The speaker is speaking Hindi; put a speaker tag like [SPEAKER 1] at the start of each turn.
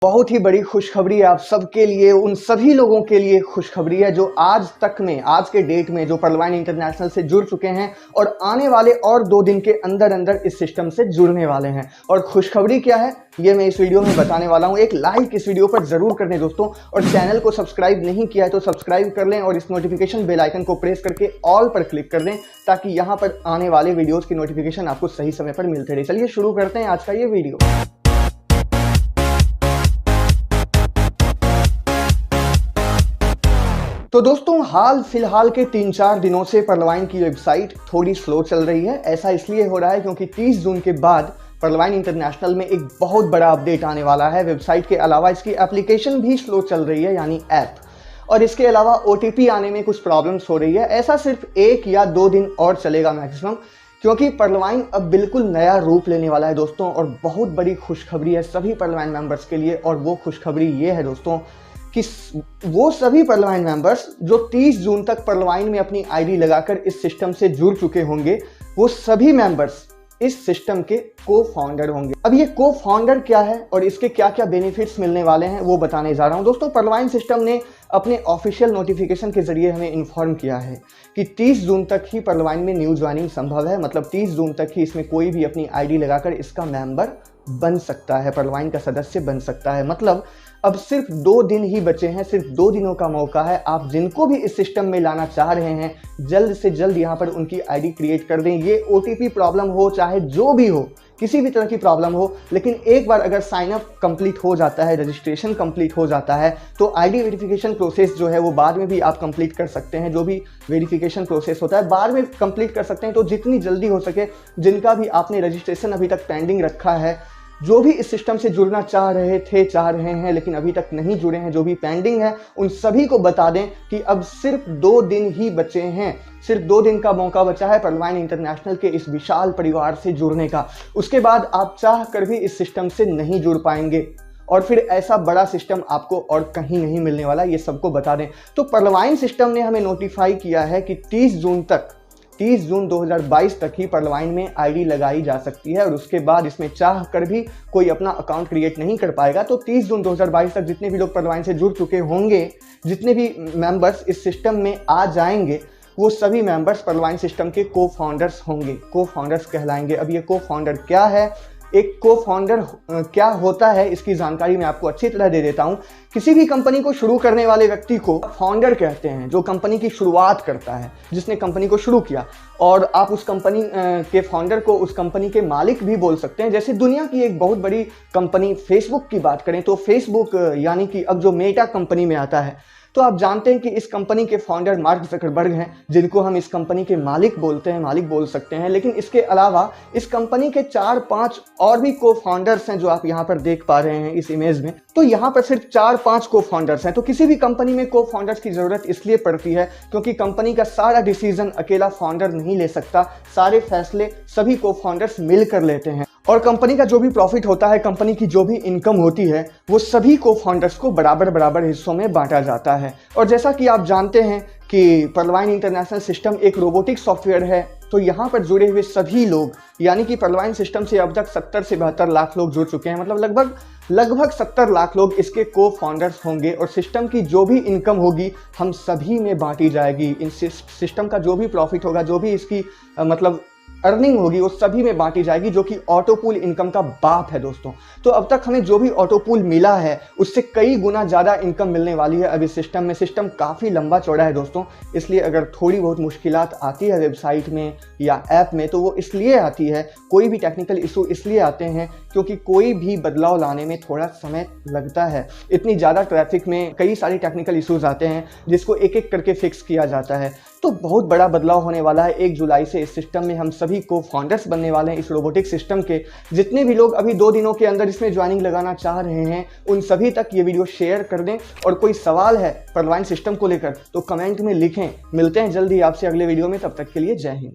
[SPEAKER 1] बहुत ही बड़ी खुशखबरी है आप सबके लिए, उन सभी लोगों के लिए खुशखबरी है जो आज के डेट में जो पर्लवाइन इंटरनेशनल से जुड़ चुके हैं और आने वाले और 2 दिन के अंदर अंदर इस सिस्टम से जुड़ने वाले हैं। और खुशखबरी क्या है ये मैं इस वीडियो में बताने वाला हूं। एक लाइक इस वीडियो पर जरूर कर दें दोस्तों, और चैनल को सब्सक्राइब नहीं किया है तो सब्सक्राइब कर लें और इस नोटिफिकेशन बेल आइकन को प्रेस करके ऑल पर क्लिक कर दें ताकि यहां पर आने वाले वीडियोस की नोटिफिकेशन आपको सही समय पर मिलते रहे। चलिए शुरू करते हैं आज का ये वीडियो। तो दोस्तों हाल फिलहाल के 3-4 दिनों से पर्लवाइन की वेबसाइट थोड़ी स्लो चल रही है। ऐसा इसलिए हो रहा है क्योंकि 30 जून के बाद पर्लवाइन इंटरनेशनल में एक बहुत बड़ा अपडेट आने वाला है। वेबसाइट के अलावा इसकी एप्लीकेशन भी स्लो चल रही है, यानी ऐप, और इसके अलावा OTP आने में कुछ प्रॉब्लम्स हो रही है। ऐसा सिर्फ 1 या 2 दिन और चलेगा मैक्सिमम, क्योंकि पर्लवाइन अब बिल्कुल नया रूप लेने वाला है दोस्तों। और बहुत बड़ी खुशखबरी है सभी पर्लवाइन मेंबर्स के लिए, और वो खुशखबरी ये है दोस्तों कि वो सभी पर्लवाइन मेंबर्स जो 30 जून तक पर्लवाइन में अपनी आईडी लगाकर इस सिस्टम से जुड़ चुके होंगे, वो सभी मेंबर्स इस सिस्टम के को-फाउंडर होंगे। अब ये को-फाउंडर क्या है और इसके क्या क्या बेनिफिट्स मिलने वाले हैं वो बताने जा रहा हूं दोस्तों। पर्लवाइन सिस्टम ने अपने ऑफिशियल नोटिफिकेशन के जरिए हमें इन्फॉर्म किया है कि 30 जून तक ही पर्लवाइन में न्यू ज्वाइनिंग संभव है। मतलब 30 जून तक ही इसमें कोई भी अपनी आईडी लगाकर इसका मेंबर बन सकता है, पर्लवाइन का सदस्य बन सकता है। मतलब अब सिर्फ 2 दिन ही बचे हैं, सिर्फ 2 दिनों का मौका है। आप जिनको भी इस सिस्टम में लाना चाह रहे हैं जल्द से जल्द यहाँ पर उनकी आईडी क्रिएट कर दें। ये OTP प्रॉब्लम हो चाहे जो भी हो, किसी भी तरह की प्रॉब्लम हो, लेकिन एक बार अगर साइन अप कंप्लीट हो जाता है, रजिस्ट्रेशन कंप्लीट हो जाता है, तो आईडी वेरिफिकेशन प्रोसेस जो है वो बाद में भी आप कंप्लीट कर सकते हैं। जो भी वेरिफिकेशन प्रोसेस होता है बाद में कंप्लीट कर सकते हैं। तो जितनी जल्दी हो सके, जिनका भी आपने रजिस्ट्रेशन अभी तक पेंडिंग रखा है, जो भी इस सिस्टम से जुड़ना चाह रहे हैं लेकिन अभी तक नहीं जुड़े हैं, जो भी पेंडिंग है, उन सभी को बता दें कि अब सिर्फ 2 दिन ही बचे हैं। सिर्फ 2 दिन का मौका बचा है पर्लवाइन इंटरनेशनल के इस विशाल परिवार से जुड़ने का। उसके बाद आप चाह कर भी इस सिस्टम से नहीं जुड़ पाएंगे, और फिर ऐसा बड़ा सिस्टम आपको और कहीं नहीं मिलने वाला, ये सबको बता दें। तो पर्लवाइन सिस्टम ने हमें नोटिफाई किया है कि 30 जून 2022 तक ही पर्लवाइन में आईडी लगाई जा सकती है, और उसके बाद इसमें चाह कर भी कोई अपना अकाउंट क्रिएट नहीं कर पाएगा। तो 30 जून 2022 तक जितने भी लोग पर्लवाइन से जुड़ चुके होंगे, जितने भी मेंबर्स इस सिस्टम में आ जाएंगे, वो सभी मेंबर्स पर्लवाइन सिस्टम के को-फाउंडर्स होंगे, को-फाउंडर्स कहलाएंगे। अब ये को-फाउंडर क्या है, एक को-फाउंडर क्या होता है, इसकी जानकारी मैं आपको अच्छी तरह दे देता हूं। किसी भी कंपनी को शुरू करने वाले व्यक्ति को फाउंडर कहते हैं, जो कंपनी की शुरुआत करता है, जिसने कंपनी को शुरू किया। और आप उस कंपनी के फाउंडर को उस कंपनी के मालिक भी बोल सकते हैं। जैसे दुनिया की एक बहुत बड़ी कंपनी फेसबुक की बात करें तो फेसबुक यानी कि अब जो मेटा कंपनी में आता है, तो आप जानते हैं कि इस कंपनी के फाउंडर मार्क ज़करबर्ग हैं, जिनको हम इस कंपनी के मालिक बोलते हैं, मालिक बोल सकते हैं। लेकिन इसके अलावा इस कंपनी के 4-5 और भी को-फाउंडर्स हैं जो आप यहाँ पर देख पा रहे हैं इस इमेज में। तो यहाँ पर सिर्फ 4-5 को-फाउंडर्स हैं। तो किसी भी कंपनी में को-फाउंडर्स की ज़रूरत इसलिए पड़ती है क्योंकि कंपनी का सारा डिसीजन अकेला फाउंडर नहीं ले सकता, सारे फैसले सभी को-फाउंडर्स मिलकर लेते हैं। और कंपनी का जो भी प्रॉफिट होता है, कंपनी की जो भी इनकम होती है, वो सभी को-फाउंडर्स को बराबर हिस्सों में बांटा जाता है। और जैसा कि आप जानते हैं कि पर्लवाइन इंटरनेशनल सिस्टम एक रोबोटिक सॉफ्टवेयर है, तो यहाँ पर जुड़े हुए सभी लोग, यानी कि पर्लवाइन सिस्टम से अब तक 70 से 72 लाख लोग जुड़ चुके हैं। मतलब लगभग 70 लाख लोग इसके को-फाउंडर्स होंगे, और सिस्टम की जो भी इनकम होगी हम सभी में बांटी जाएगी। इन सिस्टम का जो भी प्रॉफिट होगा, जो भी इसकी मतलब अर्निंग होगी, वो सभी में बांटी जाएगी, जो कि ऑटोपूल इनकम का बाप है दोस्तों। तो अब तक हमें जो भी ऑटोपूल मिला है उससे कई गुना ज़्यादा इनकम मिलने वाली है अब इस सिस्टम में। सिस्टम काफ़ी लंबा चौड़ा है दोस्तों, इसलिए अगर थोड़ी बहुत मुश्किलात आती है वेबसाइट में या ऐप में, तो वो इसलिए आती है, कोई भी टेक्निकल इशू इसलिए आते हैं क्योंकि कोई भी बदलाव लाने में थोड़ा समय लगता है। इतनी ज़्यादा ट्रैफिक में कई सारे टेक्निकल इश्यूज आते हैं जिसको एक एक करके फिक्स किया जाता है। तो बहुत बड़ा बदलाव होने वाला है 1 जुलाई से इस सिस्टम में। हम सभी को फाउंडर्स बनने वाले हैं इस रोबोटिक सिस्टम के। जितने भी लोग अभी 2 दिनों के अंदर इसमें ज्वाइनिंग लगाना चाह रहे हैं, उन सभी तक ये वीडियो शेयर कर दें। और कोई सवाल है पर्लवाइन सिस्टम को लेकर तो कमेंट में लिखें। मिलते हैं जल्दी आपसे अगले वीडियो में, तब तक के लिए जय हिंद।